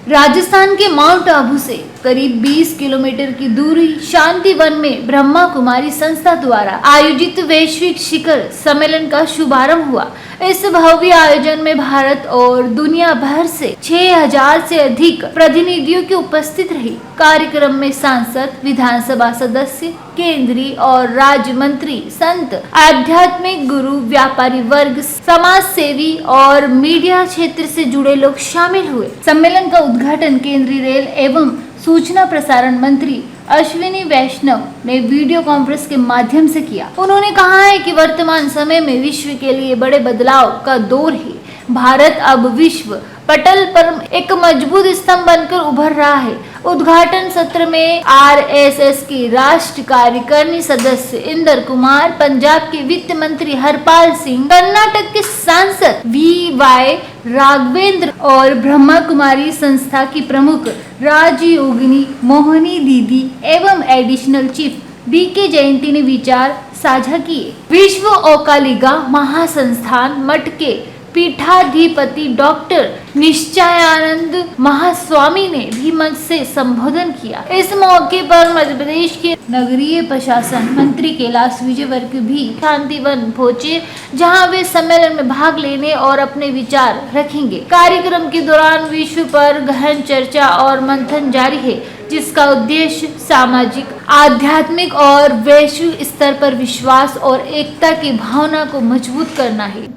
राजस्थान के माउंट आबू से करीब 20 किलोमीटर की दूरी शांति वन में ब्रह्मा कुमारी संस्था द्वारा आयोजित वैश्विक शिखर सम्मेलन का शुभारंभ हुआ। इस भव्य आयोजन में भारत और दुनिया भर से 6000 से अधिक प्रतिनिधियों की उपस्थित रही। कार्यक्रम में सांसद, विधानसभा सदस्य, केंद्रीय और राज्य मंत्री, संत, आध्यात्मिक गुरु, व्यापारी वर्ग, समाज सेवी और मीडिया क्षेत्र से जुड़े लोग शामिल हुए। सम्मेलन का उद्घाटन केंद्रीय रेल एवं सूचना प्रसारण मंत्री अश्विनी वैष्णव ने वीडियो कॉन्फ्रेंस के माध्यम से किया। उन्होंने कहा है कि वर्तमान समय में विश्व के लिए बड़े बदलाव का दौर है। भारत अब विश्व पटल पर एक मजबूत स्तंभ बनकर उभर रहा है। उद्घाटन सत्र में आरएसएस के राष्ट्रीय कार्यकारिणी सदस्य इंदर कुमार, पंजाब के वित्त मंत्री हरपाल सिंह, कर्नाटक के सांसद वी.वाई. राघवेंद्र और ब्रह्मा कुमारी संस्था की प्रमुख राजयोगिनी मोहिनी दीदी एवं एडिशनल चीफ डी.के. जयंती ने विचार साझा किए। विश्व ओकालिका महासंस्थान मठ के पीठाधिपति डॉक्टर निश्चयानंद महास्वामी ने भी मंच से संबोधन किया। इस मौके पर मध्य प्रदेश के नगरीय प्रशासन मंत्री कैलाश विजयवर्गीय भी शांतिवन पहुंचे, जहां वे सम्मेलन में भाग लेने और अपने विचार रखेंगे। कार्यक्रम के दौरान विश्व पर गहन चर्चा और मंथन जारी है, जिसका उद्देश्य सामाजिक, आध्यात्मिक और वैश्विक स्तर पर विश्वास और एकता की भावना को मजबूत करना है।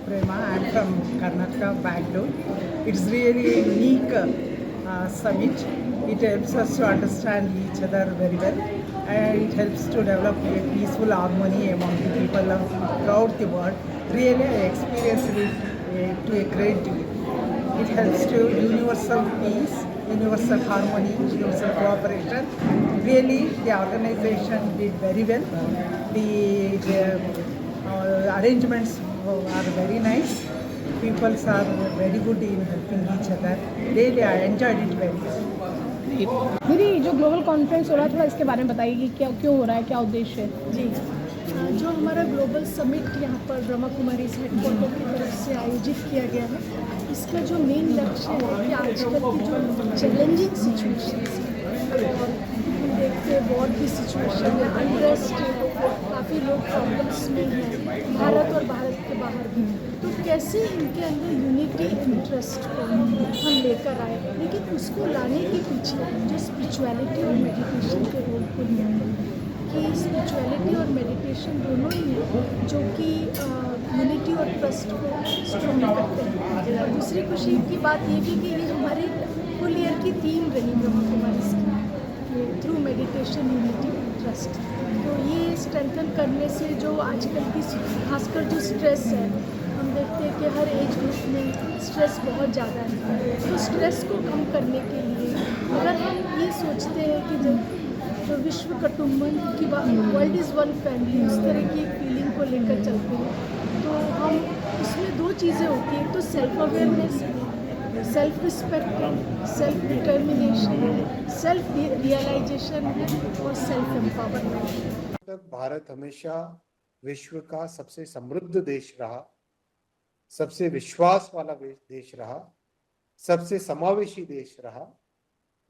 Prema. I'm from Karnataka, Bangalore. It's really a unique summit. It helps us to understand each other very well, and it helps to develop a peaceful harmony among the people throughout the world. Really, I experienced it to a great degree. It helps to universal peace, universal harmony, universal cooperation. Really, the organization did very well. The arrangements are very nice. People are very good in helping each other. Really, I enjoyed it very well. दीदी, जो global conference हो रहा है, थोड़ा इसके बारे में बताइए कि क्या क्यों हो रहा है, क्या उद्देश्य है? जी, जो हमारा ग्लोबल समिट यहाँ पर ब्रह्मा कुमारी हेडक्वार्टर की तरफ से आयोजित किया गया है, इसका जो मेन लक्ष्य है कि आजकल की जो चैलेंजिंग सिचुएशंस है, और देखते हैं वॉर की सिचुएशन है, अनरेस्ट, काफ़ी लोग प्रॉब्लम्स में हैं, भारत और भारत के बाहर भी, तो कैसे इनके अंदर यूनिटी इंटरेस्ट को हम लेकर आए, लेकिन उसको लाने के पीछे जो स्पिरिचुअलिटी और मेडिटेशन के रोल को लिया है, कि स्पिरिचुअलिटी और मेडिटेशन दोनों ही हैं जो कि यूनिटी और ट्रस्ट को स्ट्रॉन्ग करते हैं। दूसरी खुशी की बात ये भी कि ये हमारे फुल ईयर की थीम रही ब्रह्मा कुमारी की, थ्रू मेडिटेशन यूनिटी ट्रस्ट। तो ये स्ट्रेंथन करने से जो आजकल की खासकर जो स्ट्रेस है, हम देखते हैं कि हर एज ग्रुप में स्ट्रेस बहुत ज़्यादा है, तो स्ट्रेस को कम करने के लिए अगर हम ये सोचते हैं कि जब तो विश्व कुटुंबन की वर्ल्ड इज़ वन फैमिली, उस तरह की फीलिंग को लेकर चलते हैं, तो हम उसमें दो चीज़ें होती हैं, तो self awareness, self respect, self determination, self realisation है, और सेल्फ एम्पावरमेंट। भारत हमेशा विश्व का सबसे समृद्ध देश रहा, सबसे विश्वास वाला देश रहा, सबसे समावेशी देश रहा।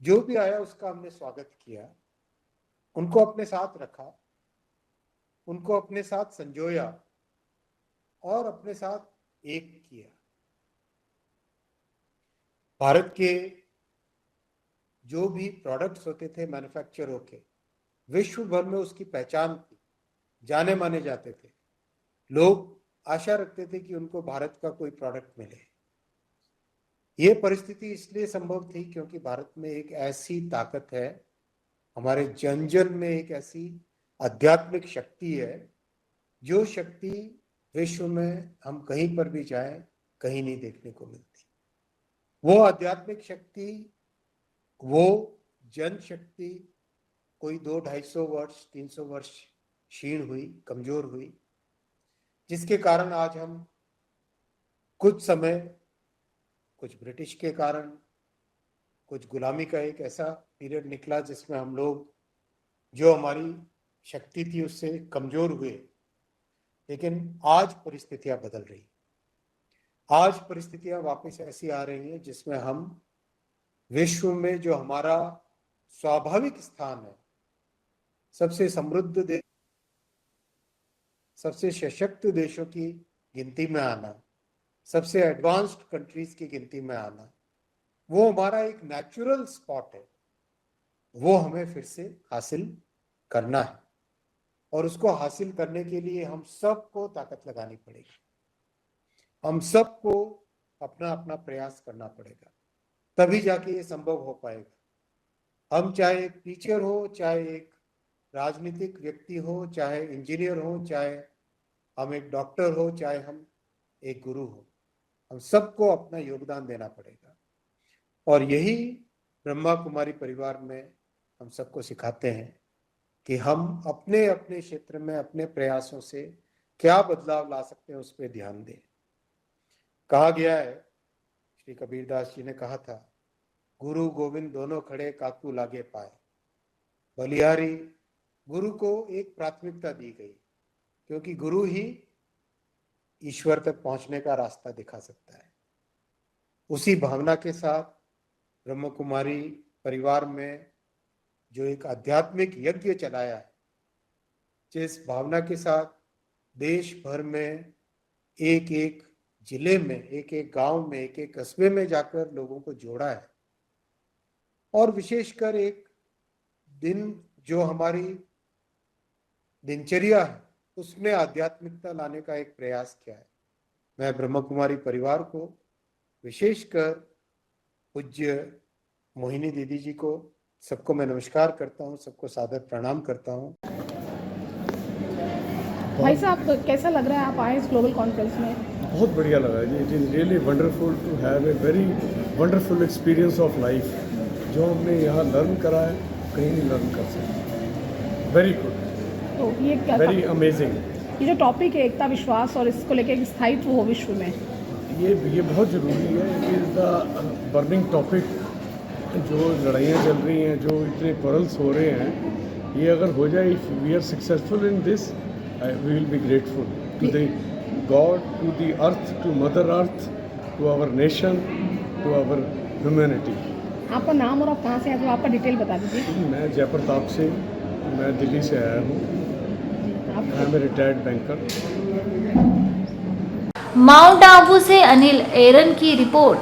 जो भी आया उसका हमने स्वागत किया, उनको अपने साथ रखा, उनको अपने साथ संजोया और अपने साथ एक किया। भारत के जो भी प्रोडक्ट्स होते थे मैन्युफैक्चर होके, विश्व भर में उसकी पहचान थी, जाने माने जाते थे। लोग आशा रखते थे कि उनको भारत का कोई प्रोडक्ट मिले। ये परिस्थिति इसलिए संभव थी क्योंकि भारत में एक ऐसी ताकत है, हमारे जन जन में एक ऐसी आध्यात्मिक शक्ति है, जो शक्ति विश्व में हम कहीं पर भी जाएं कहीं नहीं देखने को मिलती। वो आध्यात्मिक शक्ति, वो जन शक्ति कोई 200-250 वर्ष 300 वर्ष क्षीण हुई, कमजोर हुई, जिसके कारण आज हम कुछ समय, कुछ ब्रिटिश के कारण, कुछ गुलामी का एक ऐसा पीरियड निकला जिसमें हम लोग जो हमारी शक्ति थी उससे कमजोर हुए। लेकिन आज परिस्थितियां बदल रही, आज परिस्थितियां वापस ऐसी आ रही हैं जिसमें हम विश्व में जो हमारा स्वाभाविक स्थान है, सबसे समृद्ध देश, सबसे सशक्त देशों की गिनती में आना, सबसे एडवांस्ड कंट्रीज की गिनती में आना, वो हमारा एक नेचुरल स्पॉट है। वो हमें फिर से हासिल करना है और उसको हासिल करने के लिए हम सबको ताकत लगानी पड़ेगी। हम सबको अपना अपना प्रयास करना पड़ेगा, तभी जाके ये संभव हो पाएगा। हम चाहे एक टीचर हो, चाहे एक राजनीतिक व्यक्ति हो, चाहे इंजीनियर हो, चाहे हम एक डॉक्टर हो, चाहे हम एक गुरु हो, हम सबको अपना योगदान देना पड़ेगा। और यही ब्रह्मा कुमारी परिवार में हम सबको सिखाते हैं कि हम अपने अपने क्षेत्र में अपने प्रयासों से क्या बदलाव ला सकते हैं, उस पर ध्यान दें। कहा गया है, श्री कबीरदास जी ने कहा था, गुरु गोविंद दोनों खड़े काकू लागे पाए। बलिहारी गुरु को एक प्राथमिकता दी गई, क्योंकि गुरु ही ईश्वर तक पहुंचने का रास्ता दिखा सकता है। उसी भावना के साथ ब्रह्म कुमारी परिवार में जो एक आध्यात्मिक यज्ञ चलाया है, जिस भावना के साथ देश भर में एक एक जिले में, एक एक गांव में, एक एक कस्बे में जाकर लोगों को जोड़ा है, और विशेषकर एक दिन जो हमारी दिनचर्या है उसमें आध्यात्मिकता लाने का एक प्रयास किया है। मैं ब्रह्म कुमारी परिवार को, विशेषकर पूज्य मोहिनी दीदी जी को, सबको मैं नमस्कार करता हूँ, सबको सादर प्रणाम करता हूँ। भाई साहब, कैसा लग रहा है आप आए इस ग्लोबल कॉन्फ्रेंस में? बहुत बढ़िया लगा जी। It is really wonderful to have a very wonderful experience of life. जो हमने यहाँ लर्न करा है कहीं नहीं लर्न कर सकते। वेरी गुड, तो ये क्या वेरी अमेजिंग। ये जो टॉपिक है एकता विश्वास और इसको लेके एक स्थायित्व हो विश्व में, ये बहुत ज़रूरी है। It is the burning topic. जो लड़ाइयाँ चल रही हैं, जो इतने quarrels हो रहे हैं, ये अगर हो जाए, if we are successful in this, we will be grateful to the God, to the earth, to mother earth, to our nation, to our humanity. आपका नाम और आप कहाँ से आए, तो आपका डिटेल बता दीजिए। मैं जयप्रताप सिंह, मैं दिल्ली से आया हूँ। I am a retired banker. Mount Abu से अनिल एरन की रिपोर्ट।